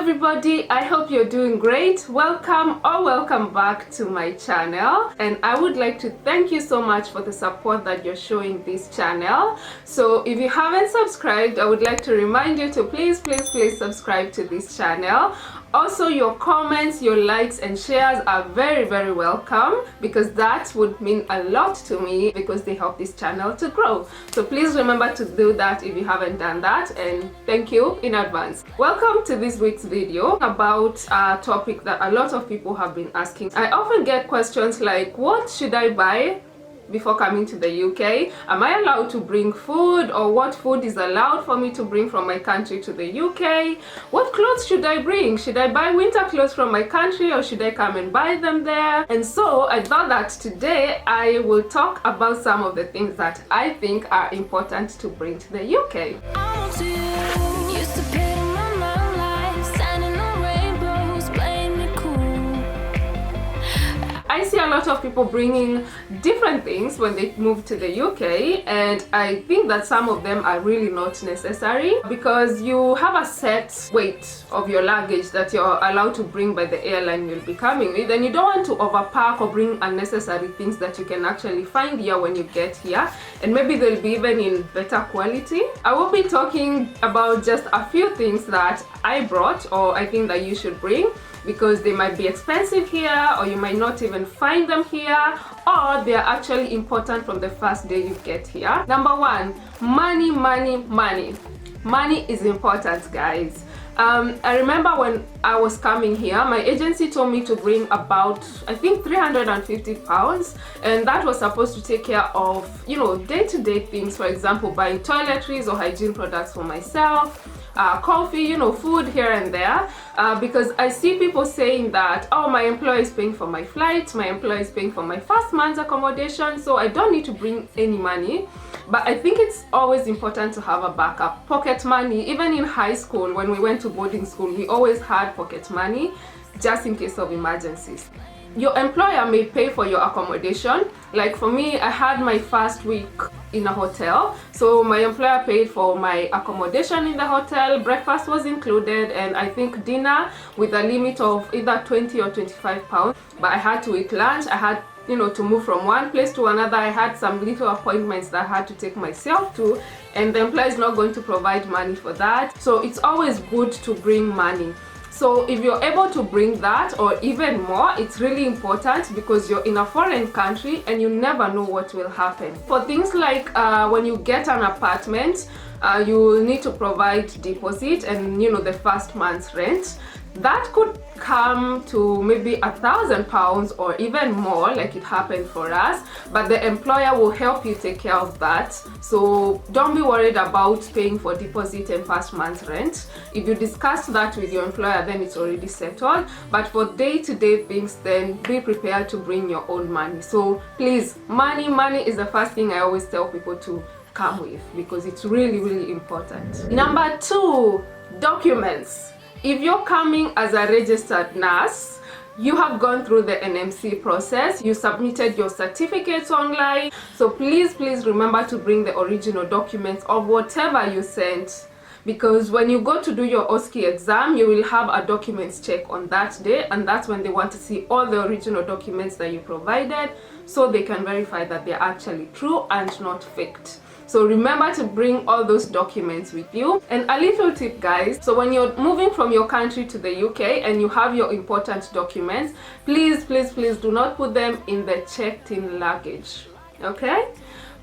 everybody, I hope you're doing great. Welcome back to my channel, and I would like to thank you so much for the support that you're showing this channel. So if you haven't subscribed, I would like to remind you to please subscribe to this channel. Also, your comments, your likes and shares are very welcome, because that would mean a lot to me, because they help this channel to grow. So please remember to do that if you haven't done that, and thank you in advance. Welcome to this week's video about a topic that a lot of people have been asking. I often get questions like, what should I buy before coming to the UK? Am I allowed to bring food, or what food is allowed for me to bring from my country to the UK? What clothes should I bring? Should I buy winter clothes from my country, or should I come and buy them there? And so I thought that today I will talk about some of the things that I think are important to bring to the UK. I see a lot of people bringing different things when they move to the UK, and I think that some of them are really not necessary, because you have a set weight of your luggage that you're allowed to bring by the airline you'll be coming with, and you don't want to overpack or bring unnecessary things that you can actually find here when you get here, and maybe they'll be even in better quality. I will be talking about just a few things that I brought, or I think that you should bring, because they might be expensive here, or you might not even find them here, or they are actually important from the first day you get here. Number one, money. Money is important, guys. I remember when I was coming here, my agency told me to bring about, I think, 350 pounds, and that was supposed to take care of, you know, day-to-day things. For example, buying toiletries or hygiene products for myself, coffee, you know, food here and there, because I see people saying that, oh, my employer is paying for my flight, my employer is paying for my first month's accommodation, so I don't need to bring any money. But I think it's always important to have a backup. Pocket money. Even in high school, when we went to boarding school, we always had pocket money just in case of emergencies. Your employer may pay for your accommodation. Like for me, I had my first week in a hotel, so my employer paid for my accommodation in the hotel. Breakfast was included, and I think dinner with a limit of either 20 or 25 pounds. But I had to eat lunch. I had, you know, to move from one place to another. I had some little appointments that I had to take myself to, and the employer is not going to provide money for that. So it's always good to bring money. So if you're able to bring that or even more, it's really important, because you're in a foreign country and you never know what will happen. For things like when you get an apartment, you will need to provide deposit and, you know, the first month's rent. That could come to maybe £1,000 or even more, like it happened for us, but the employer will help you take care of that. So don't be worried about paying for deposit and first month's rent. If you discuss that with your employer, then it's already settled. But for day-to-day things, then be prepared to bring your own money. So please, money is the first thing I always tell people to come with, because it's really important. Number two, documents. If you're coming as a registered nurse, you have gone through the NMC process, you submitted your certificates online, so please remember to bring the original documents of whatever you sent, because when you go to do your OSCE exam, you will have a documents check on that day, and that's when they want to see all the original documents that you provided, so they can verify that they're actually true and not faked. So remember to bring all those documents with you. And a little tip, guys, so when you're moving from your country to the UK and you have your important documents, please do not put them in the checked-in luggage, okay?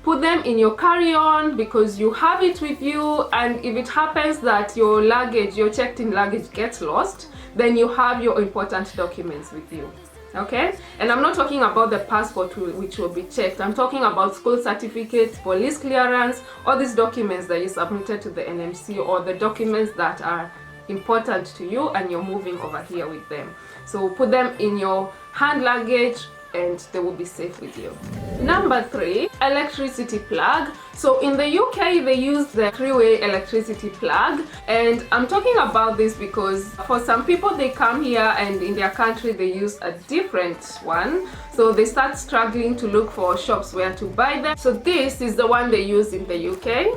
Put them in your carry-on, because you have it with you, and if it happens that your luggage, your checked-in luggage, gets lost, then you have your important documents with you. Okay, and I'm not talking about the passport which will be checked. I'm talking about school certificates, police clearance, all these documents that you submitted to the NMC, or the documents that are important to you and you're moving over here with them. So put them in your hand luggage, and they will be safe with you. Number three, electricity plug. So in the UK, they use the 3-way electricity plug, and I'm talking about this because for some people, they come here and in their country they use a different one, so they start struggling to look for shops where to buy them. So this is the one they use in the UK.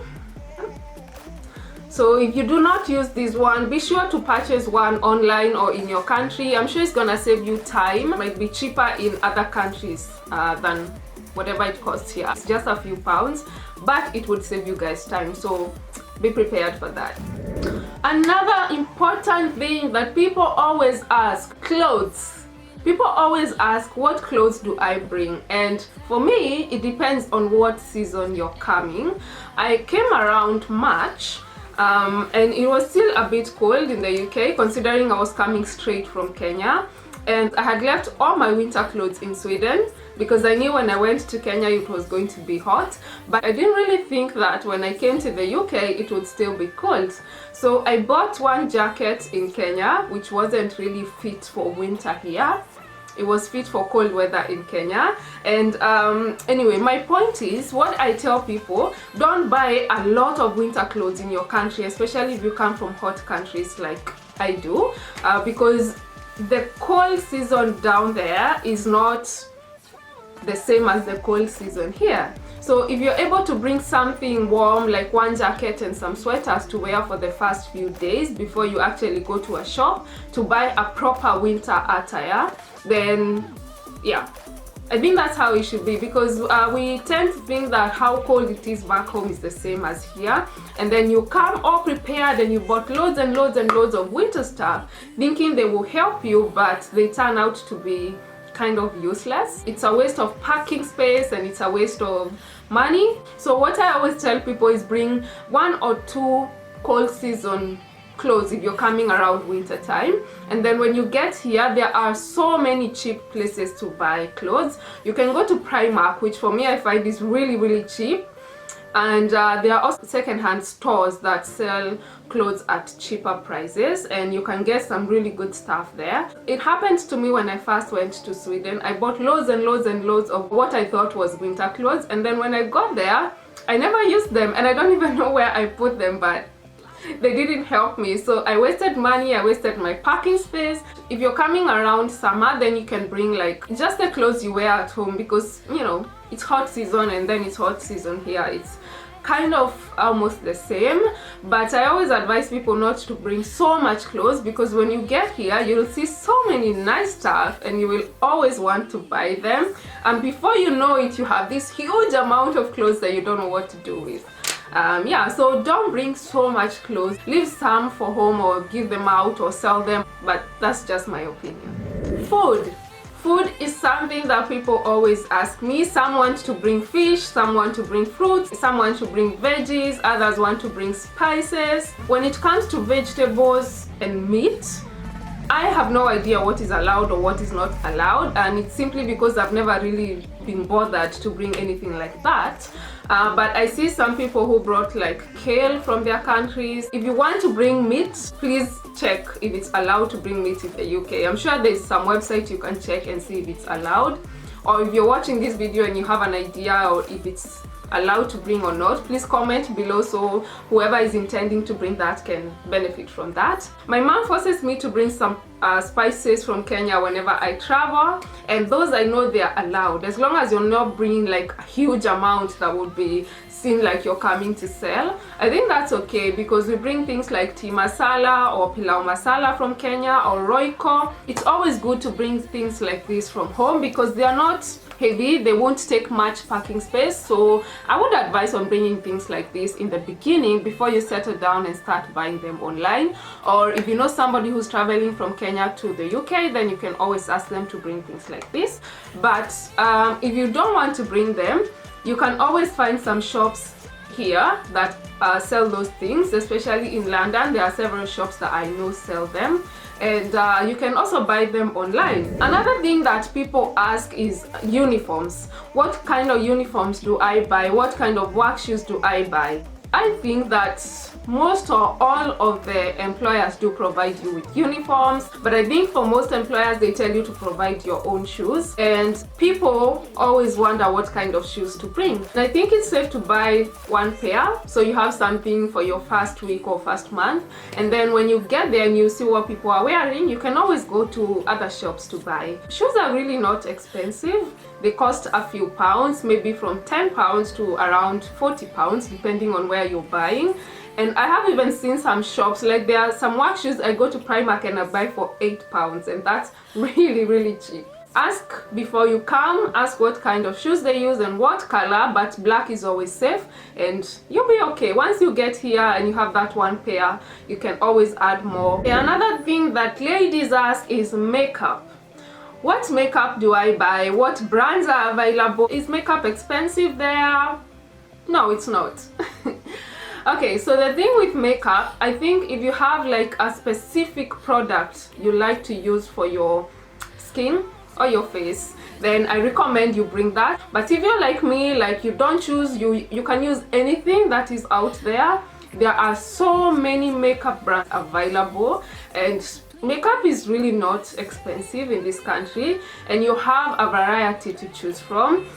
So if you do not use this one, be sure to purchase one online or in your country. I'm sure it's gonna save you time. It might be cheaper in other countries than whatever it costs here. It's just a few pounds, but it would save you guys time, so be prepared for that. Another important thing that people always ask, clothes. People always ask, what clothes do I bring? And for me, it depends on what season you're coming. I came around March, and it was still a bit cold in the UK, considering I was coming straight from Kenya, and I had left all my winter clothes in Sweden because I knew when I went to Kenya it was going to be hot, but I didn't really think that when I came to the UK it would still be cold. So I bought one jacket in Kenya which wasn't really fit for winter here. It was fit for cold weather in Kenya. And anyway, my point is, what I tell people, don't buy a lot of winter clothes in your country, especially if you come from hot countries like I do, because the cold season down there is not the same as the cold season here. So if you're able to bring something warm like one jacket and some sweaters to wear for the first few days before you actually go to a shop to buy a proper winter attire, then yeah, I think that's how it should be, because we tend to think that how cold it is back home is the same as here, and then you come all prepared and you bought loads and loads and loads of winter stuff thinking they will help you, but they turn out to be kind of useless. It's a waste of packing space and it's a waste of money. So what I always tell people is bring 1 or 2 cold season clothes if you're coming around winter time, and then when you get here there are so many cheap places to buy clothes. You can go to Primark, which for me I find is really cheap, and there are also second-hand stores that sell clothes at cheaper prices, and you can get some really good stuff there. It happened to me when I first went to Sweden. I bought loads and loads and loads of what I thought was winter clothes, and then when I got there I never used them, and I don't even know where I put them, but they didn't help me. So I wasted money, I wasted my packing space. If you're coming around summer, then you can bring like just the clothes you wear at home, because you know it's hot season and then it's hot season here. It's kind of almost the same, but I always advise people not to bring so much clothes, because when you get here you'll see so many nice stuff and you will always want to buy them, and before you know it you have this huge amount of clothes that you don't know what to do with. Yeah, so don't bring so much clothes. Leave some for home or give them out or sell them, but that's just my opinion. Food is something that people always ask me. Some want to bring fish, some want to bring fruits, some want to bring veggies, others want to bring spices. When it comes to vegetables and meat, I have no idea what is allowed or what is not allowed, and it's simply because I've never really been bothered to bring anything like that. But I see some people who brought like kale from their countries. If you want to bring meat, please check if it's allowed to bring meat in the UK. I'm sure there's some website you can check and see if it's allowed, or if you're watching this video and you have an idea or if it's allowed to bring or not, please comment below so whoever is intending to bring that can benefit from that. My mom forces me to bring some spices from Kenya whenever I travel, and those I know they are allowed, as long as you're not bringing like a huge amount that would be seen like you're coming to sell. I think that's okay, because we bring things like tea masala or pilau masala from Kenya or roiko. It's always good to bring things like this from home because they are not heavy, they won't take much packing space. So I would advise on bringing things like this in the beginning before you settle down and start buying them online. Or if you know somebody who's traveling from Kenya to the UK, then you can always ask them to bring things like this. But if you don't want to bring them, you can always find some shops here that sell those things, especially in London. There are several shops that I know sell them, and you can also buy them online. Another thing that people ask is uniforms. What kind of uniforms do I buy? What kind of work shoes do I buy? I think that most or all of the employers do provide you with uniforms, but I think for most employers they tell you to provide your own shoes, and people always wonder what kind of shoes to bring. And I think it's safe to buy one pair so you have something for your first week or first month, and then when you get there and you see what people are wearing, you can always go to other shops to buy. Shoes are really not expensive. They cost a few pounds, maybe from £10 to around £40 depending on where you're buying. And I have even seen some shops, like there are some work shoes I go to Primark and I buy for £8, and that's really cheap. Ask before you come, ask what kind of shoes they use and what color, but black is always safe and you'll be okay. Once you get here and you have that one pair, you can always add more. Another thing that ladies ask is makeup. What makeup do I buy? What brands are available? Is makeup expensive there? No, it's not. Okay, so the thing with makeup, I think if you have like a specific product you like to use for your skin or your face, then I recommend you bring that. But if you're like me, like you don't choose, you can use anything that is out there. There are so many makeup brands available, and makeup is really not expensive in this country, and you have a variety to choose from.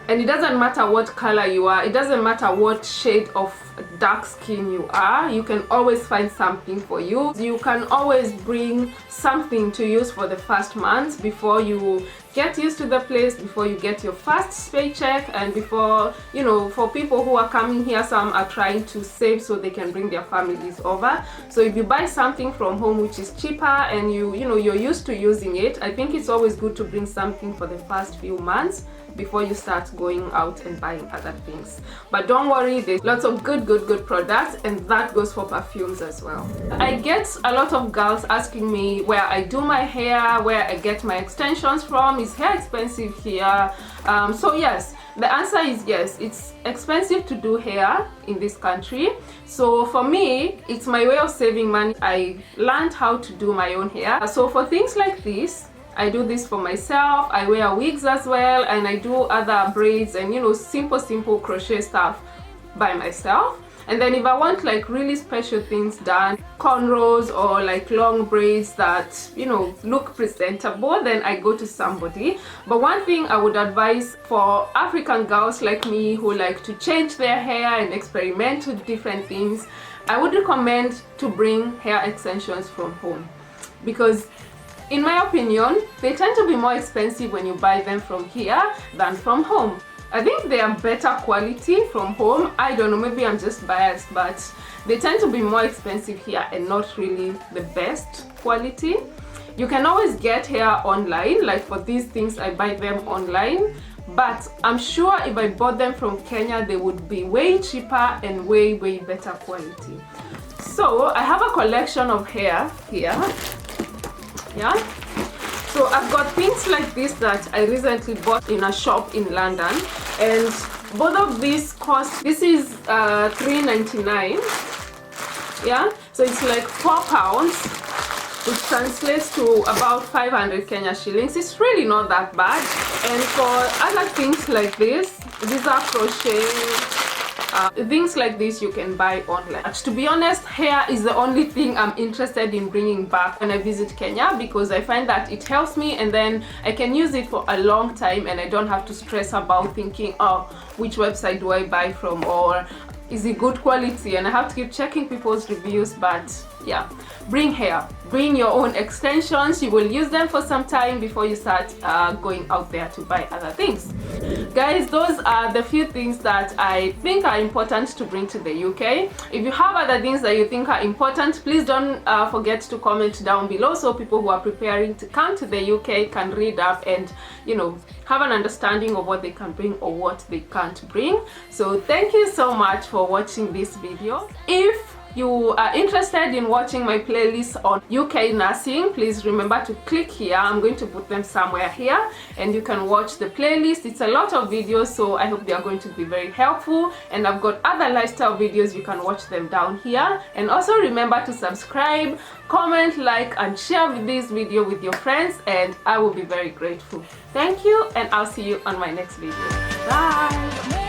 And it doesn't matter what color you are, it doesn't matter what shade of dark skin you are, you can always find something for you. You can always bring something to use for the first month before you get used to the place, before you get your first paycheck, and before, you know, for people who are coming here, some are trying to save so they can bring their families over. So if you buy something from home which is cheaper and you know you're used to using it, I think it's always good to bring something for the first few months before you start going out and buying other things. But don't worry, there's lots of good products, and that goes for perfumes as well. I get a lot of girls asking me where I do my hair, where I get my extensions from. Is hair expensive here? So yes, the answer is yes, it's expensive to do hair in this country. So for me, it's my way of saving money. I learned how to do my own hair. So for things like this, I do this for myself. I wear wigs as well, and I do other braids and, you know, simple crochet stuff by myself. And then if I want like really special things done, cornrows or like long braids that, you know, look presentable, then I go to somebody. But one thing I would advise for African girls like me who like to change their hair and experiment with different things, I would recommend to bring hair extensions from home, because in my opinion, they tend to be more expensive when you buy them from here than from home. I think they are better quality from home. I don't know, maybe I'm just biased, but they tend to be more expensive here and not really the best quality. You can always get hair online, like for these things I buy them online, but I'm sure if I bought them from Kenya, they would be way cheaper and way better quality. So I have a collection of hair here. Yeah, so I've got things like this that I recently bought in a shop in London, and both of these cost, this is £3.99. yeah, so it's like £4, which translates to about 500 Kenya shillings. It's really not that bad. And for other things like this, these are crochet. Things like this you can buy online. To be honest, hair is the only thing I'm interested in bringing back when I visit Kenya, because I find that it helps me, and then I can use it for a long time and I don't have to stress about thinking, oh, which website do I buy from, or is it good quality, and I have to keep checking people's reviews. But yeah, bring hair, bring your own extensions. You will use them for some time before you start going out there to buy other things. Guys, those are the few things that I think are important to bring to the UK. If you have other things that you think are important, please don't forget to comment down below, so people who are preparing to come to the UK can read up and, you know, have an understanding of what they can bring or what they can't bring. So thank you so much for watching this video. If you are interested in watching my playlist on UK nursing, please remember to click here. I'm going to put them somewhere here and you can watch the playlist. It's a lot of videos, so I hope they are going to be very helpful, and I've got other lifestyle videos. You can watch them down here. And also remember to subscribe, comment, like and share this video with your friends, and I will be very grateful. Thank you, and I'll see you on my next video. Bye.